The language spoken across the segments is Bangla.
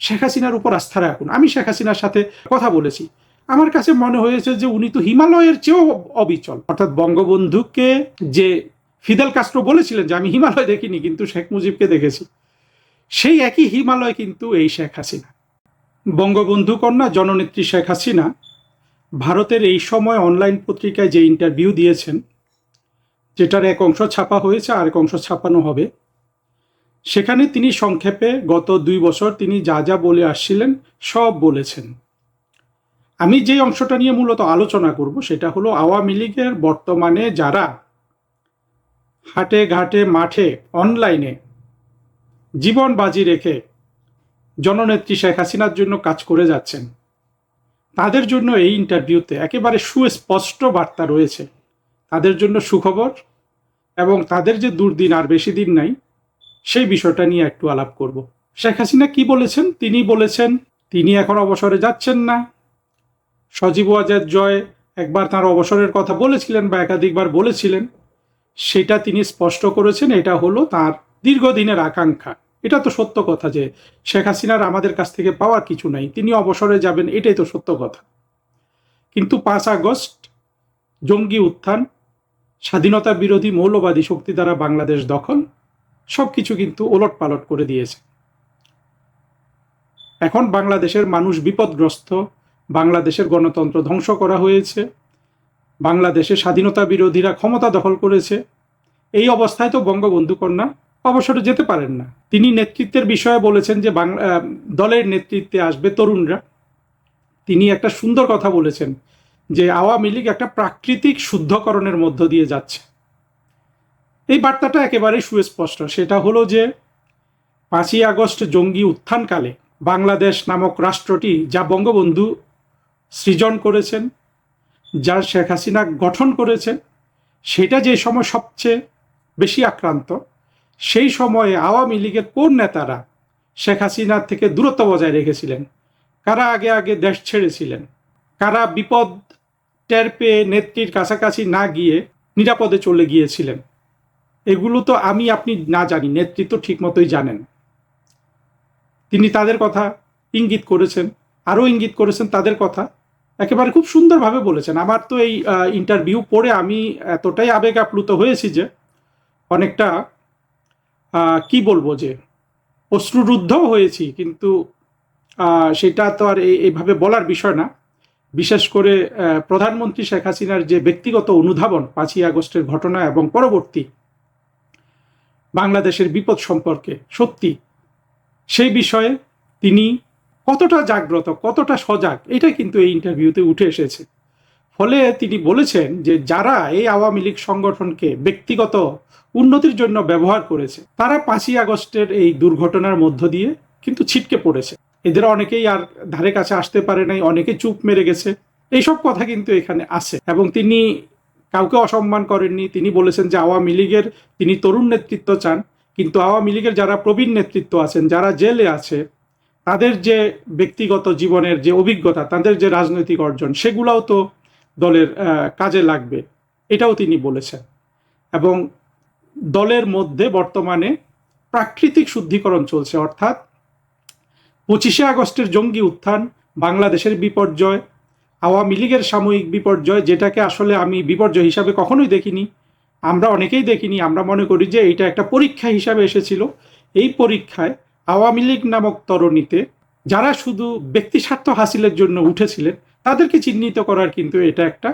শেখ হাসিনার উপর আস্থা রাখুন। আমি শেখ হাসিনার সাথে কথা বলেছি, আমার কাছে মনে হয়েছে যে উনি তো হিমালয়ের চেয়েও অবিচল। অর্থাৎ বঙ্গবন্ধুকে যে ফিদেল কাস্ট্রো বলেছিলেন যে আমি হিমালয় দেখিনি কিন্তু শেখ মুজিবকে দেখেছি, সেই একই হিমালয় কিন্তু এই শেখ হাসিনা। বঙ্গবন্ধু কন্যা জননেত্রী শেখ হাসিনা ভারতের এই সময় অনলাইন পত্রিকায় যে ইন্টারভিউ দিয়েছেন, যেটার এক অংশ ছাপা হয়েছে আর এক অংশ ছাপানো হবে, সেখানে তিনি সংক্ষেপে গত 2 বছর তিনি যা যা বলে আসছিলেন সব বলেছেন। আমি যে অংশটা নিয়ে মূলত আলোচনা করব সেটা হলো আওয়ামী লীগের বর্তমানে যারা হাটে ঘাটে মাঠে অনলাইনে জীবন বাজি রেখে জননেত্রী শেখ হাসিনার জন্য কাজ করে যাচ্ছেন, তাদের জন্য এই ইন্টারভিউতে একেবারে সুস্পষ্ট বার্তা রয়েছে। তাদের জন্য সুখবর, এবং তাদের যে দুর্দিন আর বেশি দিন নাই সেই বিষয়টা নিয়ে একটু আলাপ করব। শেখ হাসিনা কি বলেছেন? তিনি বলেছেন তিনি এখন অবসরে যাচ্ছেন না। সজীব ওয়াজেদ জয় একবার তার অবসরের কথা বলেছিলেন বা একাধিকবার বলেছিলেন, সেটা তিনি স্পষ্ট করেছেন এটা হলো তার দীর্ঘদিনের আকাঙ্ক্ষা। এটা তো সত্য কথা যে শেখ হাসিনার আমাদের কাছ থেকে পাওয়ার কিছু নাই, তিনি অবসরে যাবেন, এটাই তো সত্য কথা। কিন্তু 5 আগস্ট জঙ্গি উত্থান, স্বাধীনতা বিরোধী মৌলবাদী শক্তি দ্বারা বাংলাদেশ দখল, সবকিছু কিন্তু ওলটপালট করে দিয়েছে। এখন বাংলাদেশের মানুষ বিপদগ্রস্ত, বাংলাদেশের গণতন্ত্র ধ্বংস করা হয়েছে, বাংলাদেশের স্বাধীনতা বিরোধীরা ক্ষমতা দখল করেছে। এই অবস্থায় তো বঙ্গবন্ধু কন্যা অবসরে যেতে পারেন না। তিনি নেতৃত্বের বিষয়ে বলেছেন যে দলের নেতৃত্বে আসবে তরুণরা। তিনি একটা সুন্দর কথা বলেছেন যে আওয়ামী লীগ একটা প্রাকৃতিক শুদ্ধকরণের মধ্য দিয়ে যাচ্ছে। এই বার্তাটা একেবারেই সুস্পষ্ট। সেটা হলো যে 5ই আগস্ট জঙ্গি উত্থানকালে বাংলাদেশ নামক রাষ্ট্রটি যা বঙ্গবন্ধু সৃজন করেছেন, যা শেখ হাসিনা গঠন করেছেন, সেটা যে সময় সবচেয়ে বেশি আক্রান্ত, সেই সময়ে আওয়ামী লীগের কোন নেতারা শেখ হাসিনার থেকে দূরত্ব বজায় রেখেছিলেন, কারা আগে আগে দেশ ছেড়েছিলেন, কারা বিপদ টের পেয়ে নেত্রীর কাছাকাছি না গিয়ে নিরাপদে চলে গিয়েছিলেন, এগুলো তো আমি আপনি না জানি, নেতৃত্ব ঠিক মতোই জানেন। তিনি তাদের কথা ইঙ্গিত করেছেন, আরও ইঙ্গিত করেছেন তাদের কথা, একেবারে খুব সুন্দরভাবে বলেছেন। আমার তো এই ইন্টারভিউ পড়ে আমি এতটাই আবেগ আপ্লুত হয়েছি যে অনেকটা কি বলবো যে অশ্রুরুদ্ধ হয়েছি, কিন্তু সেটা তো আর এইভাবে বলার বিষয় না। বিশেষ করে প্রধানমন্ত্রী শেখ হাসিনার যে ব্যক্তিগত অনুধাবন 5ই আগস্টের ঘটনা এবং পরবর্তী বাংলাদেশের বিপদ সম্পর্কে, সত্যি সেই বিষয়ে তিনি কতটা জাগ্রত, কতটা সজাগ, এটা কিন্তু এই ইন্টারভিউতে উঠে এসেছে। ফলে তিনি বলেছেন যে যারা এই আওয়ামী লীগ সংগঠনকে ব্যক্তিগত উন্নতির জন্য ব্যবহার করেছে, তারা 5ই আগস্টের এই দুর্ঘটনার মধ্য দিয়ে কিন্তু ছিটকে পড়েছে। এদের অনেকেই আর ধারে কাছে আসতে পারে নাই, অনেকে চুপ মেরে গেছে, এইসব কথা কিন্তু এখানে আছে। এবং তিনি কাউকে অসম্মান করেননি। তিনি বলেছেন যে আওয়ামী লীগের তিনি তরুণ নেতৃত্ব চান, কিন্তু আওয়ামী লীগের যারা প্রবীণ নেতৃত্ব আছেন, যারা জেলে আছে, তাদের যে ব্যক্তিগত জীবনের যে অভিজ্ঞতা, তাদের যে রাজনৈতিক অর্জন, সেগুলোও তো দলের কাজে লাগবে, এটাও তিনি বলেছেন। এবং দলের মধ্যে বর্তমানে প্রাকৃতিক শুদ্ধিকরণ চলছে, অর্থাৎ 25শে আগস্টের জঙ্গি উত্থান, বাংলাদেশের বিপর্যয়, আওয়ামী লীগের সাময়িক বিপর্যয়, যেটাকে আসলে আমি বিপর্যয় হিসাবে কখনোই দেখিনি, আমরা অনেকেই দেখিনি। আমরা মনে করি যে এইটা একটা পরীক্ষা হিসাবে এসেছিল। এই পরীক্ষায় আওয়ামী লীগ নামক তরণীতে যারা শুধু ব্যক্তি স্বার্থ হাসিলের জন্য উঠেছিলেন, তাদেরকে চিহ্নিত করার কিন্তু এটা একটা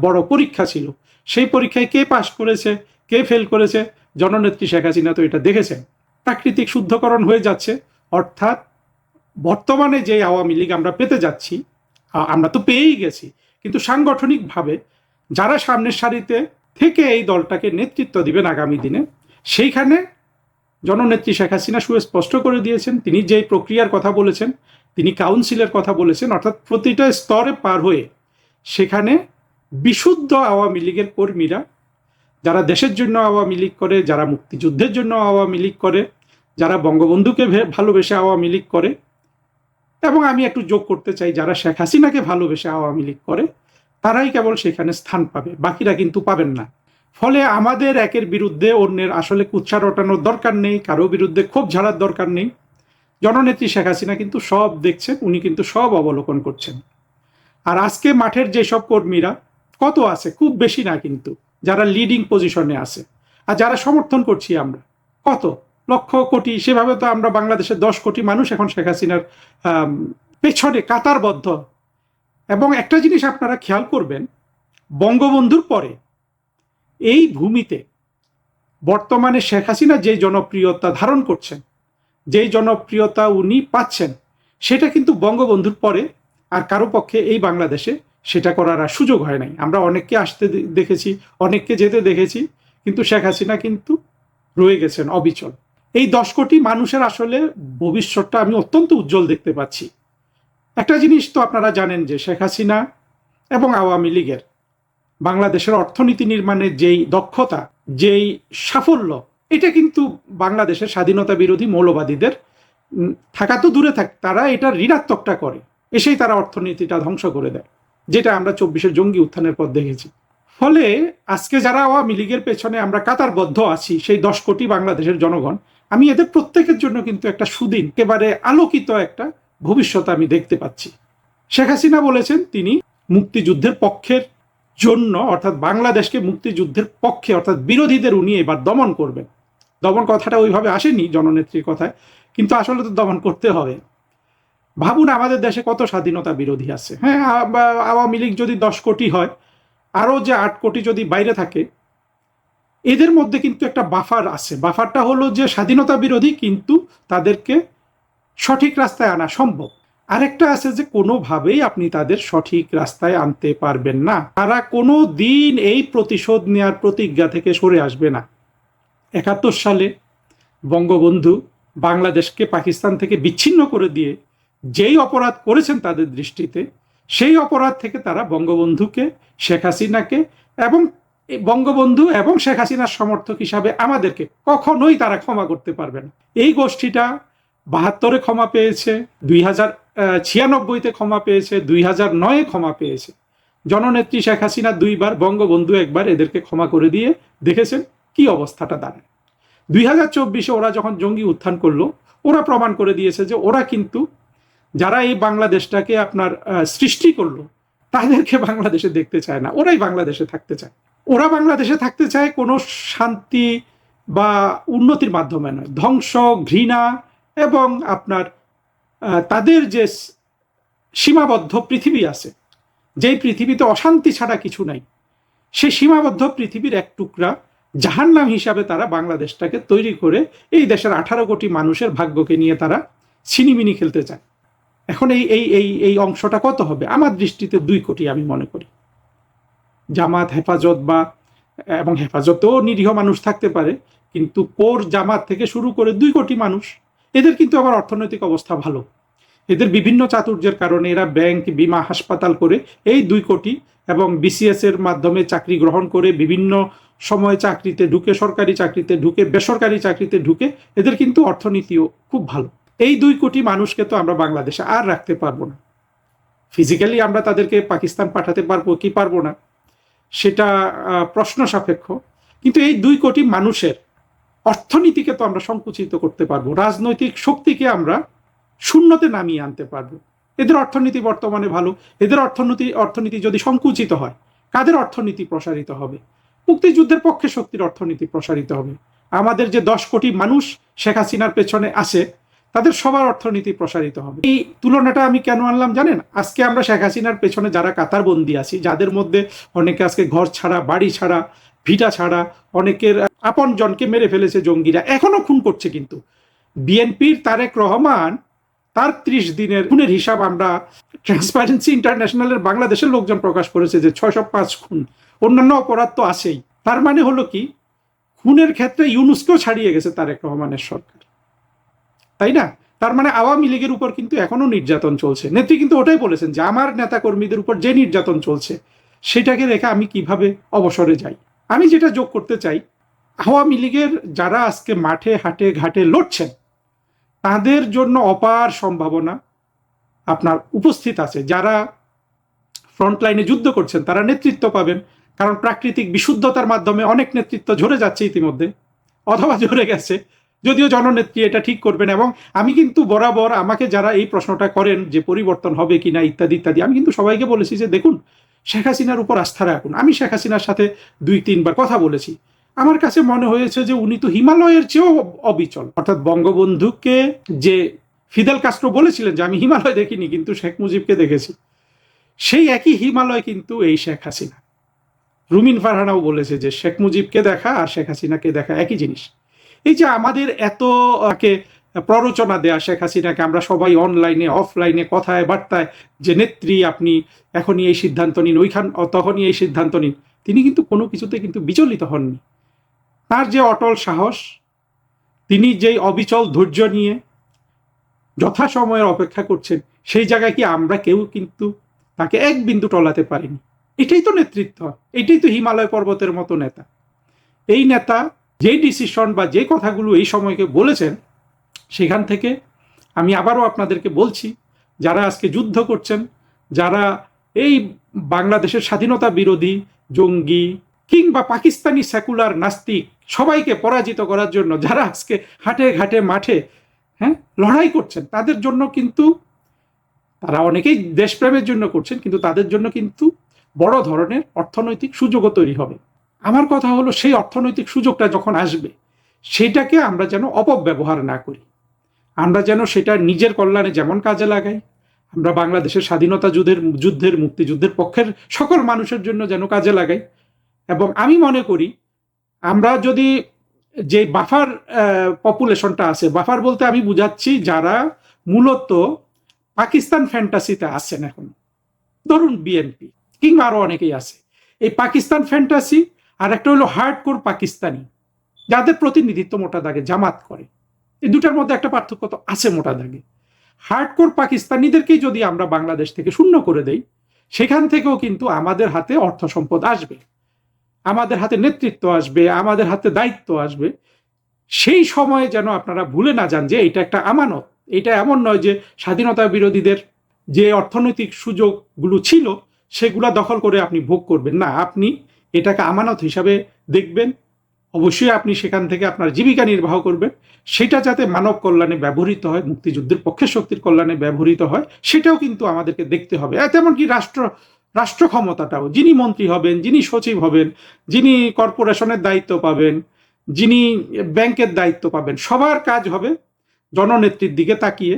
বড় পরীক্ষা ছিল। সেই পরীক্ষায় কে পাশ করেছে, কে ফেল করেছে, জননেত্রী শেখ হাসিনা তো এটা দেখেছেন। প্রাকৃতিক শুদ্ধকরণ হয়ে যাচ্ছে, অর্থাৎ বর্তমানে যে আওয়ামী লীগ আমরা পেতে যাচ্ছি, আমরা তো পেয়েই গেছি, কিন্তু সাংগঠনিকভাবে যারা সামনের সারিতে থেকে এই দলটাকে নেতৃত্ব দিবেন আগামী দিনে, সেইখানে জননেত্রী শেখ হাসিনা সুস্পষ্ট করে দিয়েছেন। তিনি যে প্রক্রিয়ার কথা বলেছেন, তিনি কাউন্সিলের কথা বলেছেন, অর্থাৎ প্রতিটা স্তরে পার হয়ে সেখানে বিশুদ্ধ আওয়ামী লীগের কর্মীরা, যারা দেশের জন্য আওয়ামী লীগ করে, যারা মুক্তিযুদ্ধের জন্য আওয়ামী লীগ করে, যারা বঙ্গবন্ধুকে ভালোবেসে আওয়ামী লীগ করে, এবং আমি একটু যোগ করতে চাই যারা শেখ হাসিনাকে ভালোবেসে আওয়ামী লীগ করে, তারাই কেবল সেখানে স্থান পাবে, বাকিরা কিন্তু পাবেন না। ফলে আমাদের একের বিরুদ্ধে অন্যের আসলে কুৎসা রটানোর দরকার নেই, কারো বিরুদ্ধে ক্ষোভ ঝাড়ার দরকার নেই। জননেত্রী শেখ হাসিনা কিন্তু সব দেখছেন, উনি কিন্তু সব অবলোকন করছেন। আর আজকে মাঠের যেসব কর্মীরা কত আছে, খুব বেশি না কিন্তু, যারা লিডিং পজিশনে আছে আর যারা সমর্থন করছি আমরা কত লক্ষ কোটি, সেভাবে তো আমরা বাংলাদেশের 10 কোটি মানুষ এখন শেখ হাসিনার পেছনে কাতারবদ্ধ। এবং একটা জিনিস আপনারা খেয়াল করবেন, বঙ্গবন্ধুর পরে এই ভূমিতে বর্তমানে শেখ হাসিনা যে জনপ্রিয়তা ধারণ করছেন, যেই জনপ্রিয়তা উনি পাচ্ছেন, সেটা কিন্তু বঙ্গবন্ধুর পরে আর কারো পক্ষে এই বাংলাদেশে সেটা করার আর সুযোগ হয় নাই। আমরা অনেককে আসতে দেখেছি, অনেককে যেতে দেখেছি, কিন্তু শেখ হাসিনা কিন্তু রয়ে গেছেন অবিচল। এই 10 কোটি মানুষের আসলে ভবিষ্যৎটা আমি অত্যন্ত উজ্জ্বল দেখতে পাচ্ছি। একটা জিনিস তো আপনারা জানেন যে শেখ হাসিনা এবং আওয়ামী লীগের বাংলাদেশের অর্থনীতি নির্মাণের যেই দক্ষতা, যেই সাফল্য, এটা কিন্তু বাংলাদেশের স্বাধীনতা বিরোধী মৌলবাদীদের থাকা তো দূরে থাক, তারা এটা ঋণাত্মকটা করে, এসেই তারা অর্থনীতিটা ধ্বংস করে দেয়, যেটা আমরা 24-এর জঙ্গি উত্থানের পর দেখেছি। ফলে আজকে যারা আওয়ামী লীগের পেছনে আমরা কাতারবদ্ধ আছি, সেই 10 কোটি বাংলাদেশের জনগণ, আমি এদের প্রত্যেকের জন্য কিন্তু একটা সুদিন, একেবারে আলোকিত একটা ভবিষ্যৎ আমি দেখতে পাচ্ছি। শেখ হাসিনা বলেছেন তিনি মুক্তিযুদ্ধের পক্ষের জন্য, অর্থাৎ বাংলাদেশকে মুক্তিযুদ্ধের পক্ষে, অর্থাৎ বিরোধীদের উনি এবার দমন করবেন। দমন কথাটা ওইভাবে আসেনি জননেত্রীর কথায়, কিন্তু আসলে তো দমন করতে হবে। ভাবুন আমাদের দেশে কত স্বাধীনতা বিরোধী আছে। হ্যাঁ, আওয়ামী লীগ যদি 10 কোটি হয়, আরও যে 8 কোটি যদি বাইরে থাকে, এদের মধ্যে কিন্তু একটা বাফার আছে। বাফারটা হলো যে স্বাধীনতা বিরোধী, কিন্তু তাদেরকে সঠিক রাস্তায় আনা সম্ভব। আরেকটা আছে যে কোনোভাবেই আপনি তাদের সঠিক রাস্তায় আনতে পারবেন না, তারা কোনো দিন এই প্রতিশোধ নেওয়ার প্রতিজ্ঞা থেকে সরে আসবে না। 71 সালে বঙ্গবন্ধু বাংলাদেশকে পাকিস্তান থেকে বিচ্ছিন্ন করে দিয়ে যেই অপরাধ করেছেন তাদের দৃষ্টিতে, সেই অপরাধ থেকে তারা বঙ্গবন্ধুকে, শেখ হাসিনাকে এবং বঙ্গবন্ধু এবং শেখ হাসিনার সমর্থক হিসাবে আমাদেরকে কখনোই তারা ক্ষমা করতে পারবে না। এই গোষ্ঠীটা 72-এ ক্ষমা পেয়েছে, 2096-তে ক্ষমা পেয়েছে, 2009-এ ক্ষমা পেয়েছে। জননেত্রী শেখ হাসিনা 2বার, বঙ্গবন্ধু 1বার এদেরকে ক্ষমা করে দিয়ে দেখেছেন কি অবস্থাটা দাঁড়ায়। 2024-এ ওরা যখন জঙ্গি উত্থান করলো, ওরা প্রমাণ করে দিয়েছে যে ওরা কিন্তু, যারা এই বাংলাদেশটাকে আপনার সৃষ্টি করলো, তাদেরকে বাংলাদেশে দেখতে চায় না, ওরাই বাংলাদেশে থাকতে চায়। ওরা বাংলাদেশে থাকতে চায় কোনো শান্তি বা উন্নতির মাধ্যমে নয়, ধ্বংস, ঘৃণা এবং আপনার তাদের যে সীমাবদ্ধ পৃথিবী আছে, যেই পৃথিবীতে অশান্তি ছাড়া কিছু নাই, সেই সীমাবদ্ধ পৃথিবীর এক টুকরা জাহান্নাম হিসাবে তারা বাংলাদেশটাকে তৈরি করে এই দেশের 18 কোটি মানুষের ভাগ্যকে নিয়ে তারা ছিনিমিনি খেলতে চায়। এখন এই এই এই এই অংশটা কত হবে? আমার দৃষ্টিতে 2 কোটি আমি মনে করি। জামাত, হেফাজত বা, এবং হেফাজতেও নিরীহ মানুষ থাকতে পারে, কিন্তু কোর জামাত থেকে শুরু করে 2 কোটি মানুষ, এদের কিন্তু আবার অর্থনৈতিক অবস্থা ভালো। এদের বিভিন্ন চাতুর্যের কারণে এরা ব্যাংক, বিমা, হাসপাতাল করে এই 2 কোটি, এবং বিসিএস এর মাধ্যমে চাকরি গ্রহণ করে বিভিন্ন সময় চাকরিতে ঢুকে, সরকারি চাকরিতে ঢুকে, বেসরকারি চাকরিতে ঢুকে, এদের কিন্তু অর্থনীতিও খুব ভালো। এই 2 কোটি মানুষকে তো আমরা বাংলাদেশে আর রাখতে পারবো না। ফিজিক্যালি আমরা তাদেরকে পাকিস্তান পাঠাতে পারবো কি পারবো না সেটা প্রশ্ন সাপেক্ষ, কিন্তু এই 2 কোটি মানুষের অর্থনীতিকে তো আমরা সংকুচিত করতে পারবো, রাজনৈতিক শক্তিকে আমরা শূন্যতে নামিয়ে আনতে পারবো। এদের অর্থনীতি বর্তমানে ভালো, এদের অর্থনীতি যদি সংকুচিত হয়, কাদের অর্থনীতি প্রসারিত হবে? মুক্তিযুদ্ধের পক্ষে শক্তির অর্থনীতি প্রসারিত হবে। আমাদের যে 10 কোটি মানুষ শেখ হাসিনার পেছনে আছে, তাদের সবার অর্থনীতি প্রসারিত হবে। এই তুলনাটা আমি কেন আনলাম জানেন? আজকে আমরা শেখ হাসিনার পেছনে যারা কাতারবন্দি আছি, যাদের মধ্যে অনেকে আজকে ঘর ছাড়া, বাড়ি ছাড়া, ভিটা ছাড়া, অনেকের আপন জনকে মেরে ফেলেছে জঙ্গিরা, এখনো খুন করছে। কিন্তু বিএনপির তারেক রহমান তার 30 দিনের খুনের হিসাব আমরা ট্রান্সপারেন্সি ইন্টারন্যাশনালের বাংলাদেশের লোকজন প্রকাশ করেছে যে 605 খুন, অন্যান্য অপরাধ তো আছেই। তার মানে হলো কি, খুনের ক্ষেত্রে ইউনুসকেও ছাড়িয়ে গেছে তারেক রহমানের সরকার, তাই না? তার মানে আওয়ামী লীগের উপর কিন্তু এখনো নির্যাতন চলছে। নেত্রী কিন্তু ওটাই বলেছেন যে আমার নেতা কর্মীদের উপর যে নির্যাতন চলছে, সেটাকে রেখে আমি কিভাবে অবসরে যাই। আমি যেটা যোগ করতে চাই, আওয়ামী লীগের যারা আজকে মাঠে হাটে ঘাটে লড়ছেন, তাদের জন্য অপার সম্ভাবনা আপনার উপস্থিত আছে। যারা ফ্রন্ট লাইনে যুদ্ধ করছেন, তারা নেতৃত্ব পাবেন, কারণ প্রাকৃতিক বিশুদ্ধতার মাধ্যমে অনেক নেতৃত্ব ঝরে যাচ্ছে ইতিমধ্যে, অথবা ঝরে গেছে। যদিও জননেত্রী এটা ঠিক করবেন। এবং আমি কিন্তু বরাবর আমাকে যারা এই প্রশ্নটা করেন যে পরিবর্তন হবে কিনা ইত্যাদি ইত্যাদি, আমি কিন্তু সবাইকে বলেছি যে দেখুন, শেখ হাসিনার উপর আস্থা রাখুন। আমি শেখ হাসিনার সাথে 2-3 বার কথা বলেছি। আমার কাছে মনে হয়েছে যে উনি তো হিমালয়ের চেয়েও অবিচল। অর্থাৎ বঙ্গবন্ধুকে যে ফিদেল কাস্ট্রো বলেছিলেন যে আমি হিমালয় দেখিনি কিন্তু শেখ মুজিবকে দেখেছি, সেই একই হিমালয় কিন্তু এই শেখ হাসিনা। রুমিন ফারহানাও বলেছে যে শেখ মুজিবকে দেখা আর শেখ হাসিনাকে দেখা একই জিনিস। এই যে আমাদের এত প্ররোচনা দেয়া শেখ হাসিনাকে, আমরা সবাই অনলাইনে অফলাইনে কথায় বার্তায় যে নেত্রী আপনি এখনই এই সিদ্ধান্ত নিন, তখনই এই সিদ্ধান্ত নিন, তিনি কিন্তু কোনো কিছুতে কিন্তু বিচলিত হননি। তার যে অটল সাহস, তিনি যেই অবিচল ধৈর্য নিয়ে যথাসময়ের অপেক্ষা করছেন, সেই জায়গায় কি আমরা কেউ কিন্তু তাকে এক বিন্দু টলাতে পারিনি। এটাই তো নেতৃত্ব, এটাই তো হিমালয় পর্বতের মতো নেতা। এই নেতা যে ডিসিশন বা যে কথাগুলো এই সময়কে বলেছেন, সেখান থেকে আমি আবারও আপনাদেরকে বলছি, যারা আজকে যুদ্ধ করছেন, যারা এই বাংলাদেশের স্বাধীনতা বিরোধী জঙ্গি কিংবা পাকিস্তানি সেকুলার নাস্তিক সবাইকে পরাজিত করার জন্য যারা আজকে হাটে ঘাটে মাঠে লড়াই করছেন, তাদের জন্য কিন্তু, তারা অনেকেই দেশপ্রেমের জন্য করছেন, কিন্তু তাদের জন্য কিন্তু বড় ধরনের অর্থনৈতিক সুযোগও তৈরি হবে। আমার কথা হলো, সেই অর্থনৈতিক সুযোগটা যখন আসবে, সেটাকে আমরা যেন অপব্যবহার না করি। আমরা যেন সেটা নিজের কল্যাণে যেমন কাজে লাগাই, আমরা বাংলাদেশের স্বাধীনতা যুদ্ধের মুক্তিযুদ্ধের পক্ষের সকল মানুষের জন্য যেন কাজে লাগাই। এবং আমি মনে করি, আমরা যদি যে বাফার পপুলেশনটা আছে, বাফার বলতে আমি বুঝাচ্ছি যারা মূলত পাকিস্তান ফ্যান্টাসিতে আছেন এখন, ধরুন বিএনপি কিংবা আরো অনেকেই আছে, এই পাকিস্তান ফ্যান্টাসি আর একটা হলো হার্ডকোর পাকিস্তানি, যাদের প্রতিনিধিত্ব মোটা দাগে জামাত করে। এই দুটার মধ্যে একটা পার্থক্য তো আছে মোটা দাগে। হার্ডকোর পাকিস্তানিদেরকেই যদি আমরা বাংলাদেশ থেকে শূন্য করে দেই, সেখান থেকেও কিন্তু আমাদের হাতে অর্থ সম্পদ আসবে, আমাদের হাতে নেতৃত্ব আসবে, আমাদের হাতে দায়িত্ব আসবে। সেই সময়ে যেন আপনারা ভুলে না যান যে এটা একটা আমানত। এটা এমন নয় যে স্বাধীনতা বিরোধীদের যে অর্থনৈতিক সুযোগগুলো ছিল সেগুলা দখল করে আপনি ভোগ করবেন না, আপনি এটাকে আমানত হিসাবে দেখবেন। অবশ্যই আপনি সেখান থেকে আপনার জীবিকা নির্বাহ করবেন, সেটা যাতে মানব কল্যাণে ব্যবহৃত হয়, মুক্তিযুদ্ধের পক্ষের শক্তির কল্যাণে ব্যবহৃত হয়, সেটাও কিন্তু আমাদেরকে দেখতে হবে। তেমনকি রাষ্ট্র ক্ষমতাটাও, যিনি মন্ত্রী হবেন, যিনি সচিব হবেন, যিনি কর্পোরেশনের দায়িত্ব পাবেন, যিনি ব্যাংকের দায়িত্ব পাবেন, সবার কাজ হবে জননেত্রীর দিকে তাকিয়ে,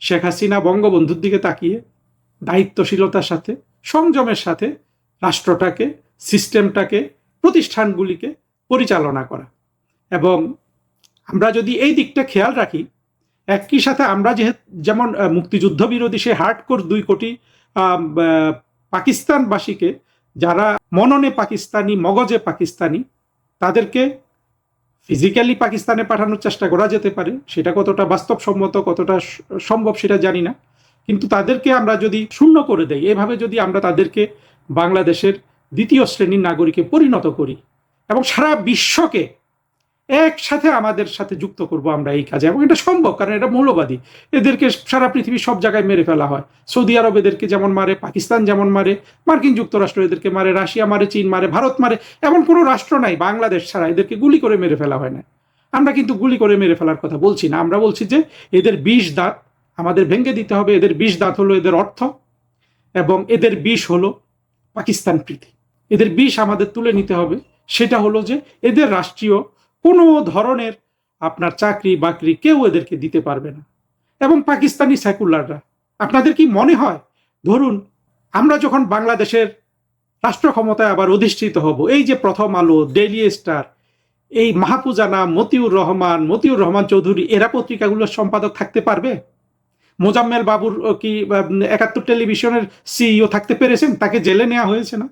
শেখ হাসিনা বঙ্গবন্ধুর দিকে তাকিয়ে দায়িত্বশীলতার সাথে, সংযমের সাথে রাষ্ট্রটাকে, সিস্টেমটাকে, প্রতিষ্ঠানগুলিকে পরিচালনা করা। এবং আমরা যদি এই দিকটা খেয়াল রাখি, একই সাথে আমরা যেমন মুক্তিযুদ্ধ বিরোধী সে হার্ডকোর 2 কোটি পাকিস্তানবাসীকে, যারা মননে পাকিস্তানি মগজে পাকিস্তানি, তাদেরকে ফিজিক্যালি পাকিস্তানে পাঠানোর চেষ্টা করা যেতে পারে। সেটা কতটা বাস্তবসম্মত, কতটা সম্ভব সেটা জানি না, কিন্তু তাদেরকে আমরা যদি শূন্য করে দেই, এভাবে যদি আমরা তাদেরকে বাংলাদেশের দ্বিতীয় শ্রেণীর নাগরিকে পরিণত করি এবং সারা বিশ্বকে একসাথে আমাদের সাথে যুক্ত করব আমরা এই কাজে, এবং এটা সম্ভব, কারণ এটা মৌলবাদী। এদেরকে সারা পৃথিবীর সব জায়গায় মেরে ফেলা হয়। সৌদি আরব এদেরকে যেমন মারে, পাকিস্তান যেমন মারে, মার্কিন যুক্তরাষ্ট্র এদেরকে মারে, রাশিয়া মারে, চীন মারে, ভারত মারে, এমন কোনো রাষ্ট্র নাই বাংলাদেশ ছাড়া এদেরকে গুলি করে মেরে ফেলা হয় না। আমরা কিন্তু গুলি করে মেরে ফেলার কথা বলছি না, আমরা বলছি যে এদের 20 দাঁত আমাদের ভেঙে দিতে হবে। এদের 20 দাঁত হলো এদের অর্থ, এবং এদের 20 হলো পাকিস্তান প্রীতি। এদের 20 আমাদের তুলে নিতে হবে। সেটা হলো যে এদের রাষ্ট্রীয় কোনো ধরনের আপনার চাকরি বাকরি কেউ এদেরকে দিতে পারবে না। এবং পাকিস্তানি সেকুলাররা, আপনাদের কি মনে হয়, ধরুন আমরা যখন বাংলাদেশের রাষ্ট্র ক্ষমতায় আবার অধিষ্ঠিত হব, এই যে প্রথম আলো, ডেইলি স্টার, এই মাহফুজানা, মতিউর রহমান চৌধুরী, এরা পত্রিকাগুলোর সম্পাদক থাকতে পারবে? মোজাম্মেল বাবুর কি 71 টেলিভিশনের সিইও থাকতে পেরেছেন? তাকে জেলে নেওয়া হয়েছে না?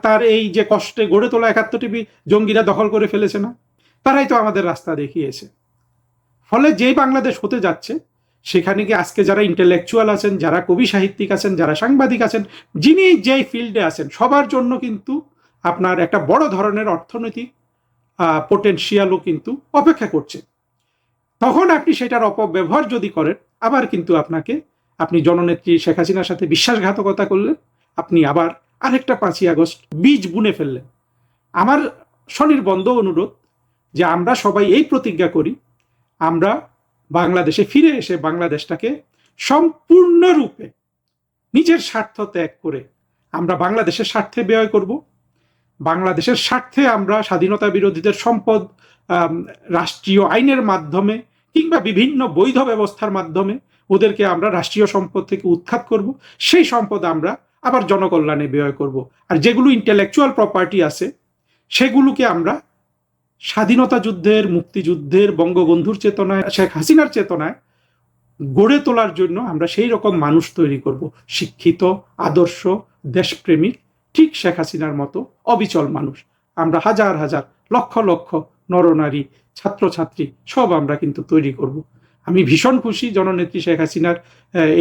তার এই যে কষ্টে গড়ে তোলা 71 টিভি জঙ্গিরা দখল করে ফেলেছে না? তারাই তো আমাদের রাস্তা দেখিয়েছে। ফলে যেই বাংলাদেশ হতে যাচ্ছে, সেখানে কি আজকে যারা ইন্টেলেকচুয়াল আছেন, যারা কবি সাহিত্যিক আছেন, যারা সাংবাদিক আছেন, যিনি যেই ফিল্ডে আছেন, সবার জন্য কিন্তু আপনার একটা বড় ধরনের অর্থনৈতিক পোটেনশিয়ালও কিন্তু অপেক্ষা করছে। তখন আপনি সেটার অপব্যবহার যদি করেন, আবার কিন্তু আপনি জননেত্রী শেখ হাসিনার সাথে বিশ্বাসঘাতকতা করলেন, আপনি আবার আরেকটা 5ই আগস্ট বীজ বুনে ফেললেন। আমার স্বনির্বন্ধ অনুরোধ যে আমরা সবাই এই প্রতিজ্ঞা করি আমরা বাংলাদেশে ফিরে এসে বাংলাদেশটাকে সম্পূর্ণরূপে নিজের স্বার্থ ত্যাগ করে আমরা বাংলাদেশের স্বার্থে ব্যয় করব। বাংলাদেশের স্বার্থে আমরা স্বাধীনতা বিরোধীদের সম্পদ রাষ্ট্রীয় আইনের মাধ্যমে কিংবা বিভিন্ন বৈধ ব্যবস্থার মাধ্যমে ওদেরকে আমরা রাষ্ট্রীয় সম্পদ থেকে উৎখাত করব। সেই সম্পদ আমরা আবার জনকল্যাণে ব্যয় করব। আর যেগুলো ইন্টেলেকচুয়াল প্রপার্টি আছে সেগুলোকে আমরা স্বাধীনতা যুদ্ধের, মুক্তিযুদ্ধের, বঙ্গবন্ধুর চেতনায়, শেখ হাসিনার চেতনায় গড়ে তোলার জন্য আমরা সেই রকম মানুষ তৈরি করব, শিক্ষিত, আদর্শ, দেশপ্রেমিক, ঠিক শেখ হাসিনার মতো অবিচল মানুষ। আমরা হাজার হাজার, লক্ষ লক্ষ নরনারী, ছাত্রছাত্রী সব আমরা কিন্তু তৈরি করব। আমি ভীষণ খুশি জননেত্রী শেখ হাসিনার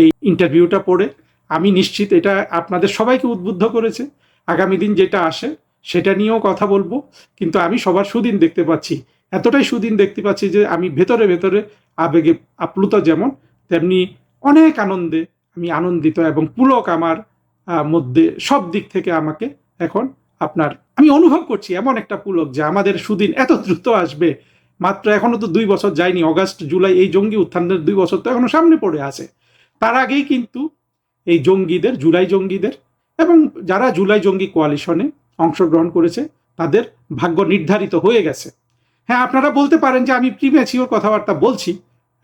এই ইন্টারভিউটা পড়ে। আমি নিশ্চিত এটা আপনাদের সবাইকে উদ্বুদ্ধ করেছে। আগামী দিন যেটা আসে সেটা নিয়েও কথা বলবো, কিন্তু আমি সবার সুদিন দেখতে পাচ্ছি, এতটাই সুদিন দেখতে পাচ্ছি যে আমি ভেতরে ভেতরে আবেগে আপ্লুত, যেমন তেমনি অনেক আনন্দে আমি আনন্দিত, এবং পুলক আমার মধ্যে সব দিক থেকে আমাকে এখন আমি অনুভব করছি এমন একটা পুলক যে আমাদের সুদিন এত দ্রুত আসবে। মাত্র এখনো তো 2 বছর যায়নি, অগাস্ট জুলাই এই জঙ্গি উত্থানের 2 বছর তো এখনো সামনে পড়ে আছে। তার আগেই কিন্তু এই জঙ্গিদের, জুলাই জঙ্গিদের এবং যারা জুলাই জঙ্গি কোয়ালিশনে অংশগ্রহণ করেছে তাদের ভাগ্য নির্ধারিত হয়ে গেছে। হ্যাঁ, আপনারা বলতে পারেন যে আমি প্রিম্যাচিওর কথাবার্তা বলছি,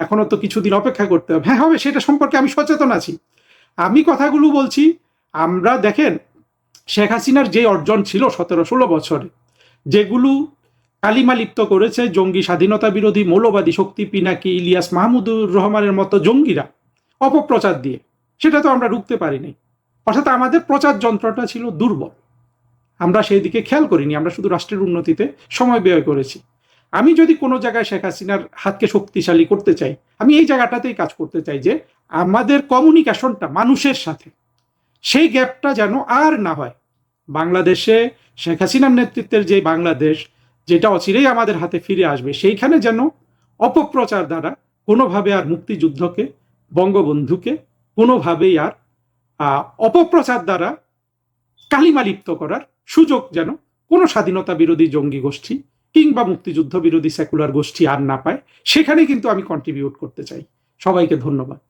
এখনো তো কিছুদিন অপেক্ষা করতে হবে। হ্যাঁ হবে, সেটা সম্পর্কে আমি সচেতন আছি। আমি কথাগুলো বলছি, আমরা দেখেন শেখ হাসিনার যে অর্জন ছিল 17-16 বছরে, যেগুলো কালিমা লিপ্ত করেছে জঙ্গি, স্বাধীনতা বিরোধী, মৌলবাদী শক্তি পিনাকি, ইলিয়াস মাহমুদুর রহমানের মতো জঙ্গিরা অপপ্রচার দিয়ে, সেটা তো আমরা রুখতে পারিনি। অর্থাৎ আমাদের প্রচার যন্ত্রটা ছিল দুর্বল, আমরা সেই দিকে খেয়াল করিনি, আমরা শুধু রাষ্ট্রের উন্নতিতে সময় ব্যয় করেছি। আমি যদি কোনো জায়গায় শেখ হাসিনার হাতকে শক্তিশালী করতে চাই, আমি এই জায়গাটাতেই কাজ করতে চাই যে আমাদের কমিউনিকেশনটা মানুষের সাথে, সেই গ্যাপটা যেন আর না হয়। বাংলাদেশে শেখ হাসিনার নেতৃত্বের যে বাংলাদেশ, যেটা অচিরেই আমাদের হাতে ফিরে আসবে, সেইখানে যেন অপপ্রচার দ্বারা কোনোভাবে আর মুক্তিযুদ্ধকে, বঙ্গবন্ধুকে কোনোভাবেই আর অপপ্রচার দ্বারা কালিমা লিপ্ত করার সুযোগ যেন কোনো স্বাধীনতা বিরোধী জঙ্গি গোষ্ঠী কিংবা মুক্তিযুদ্ধ বিরোধী সেকুলার গোষ্ঠী আর না পায়। সেখানে কিন্তু আমি কন্ট্রিবিউট করতে চাই। সবাইকে ধন্যবাদ।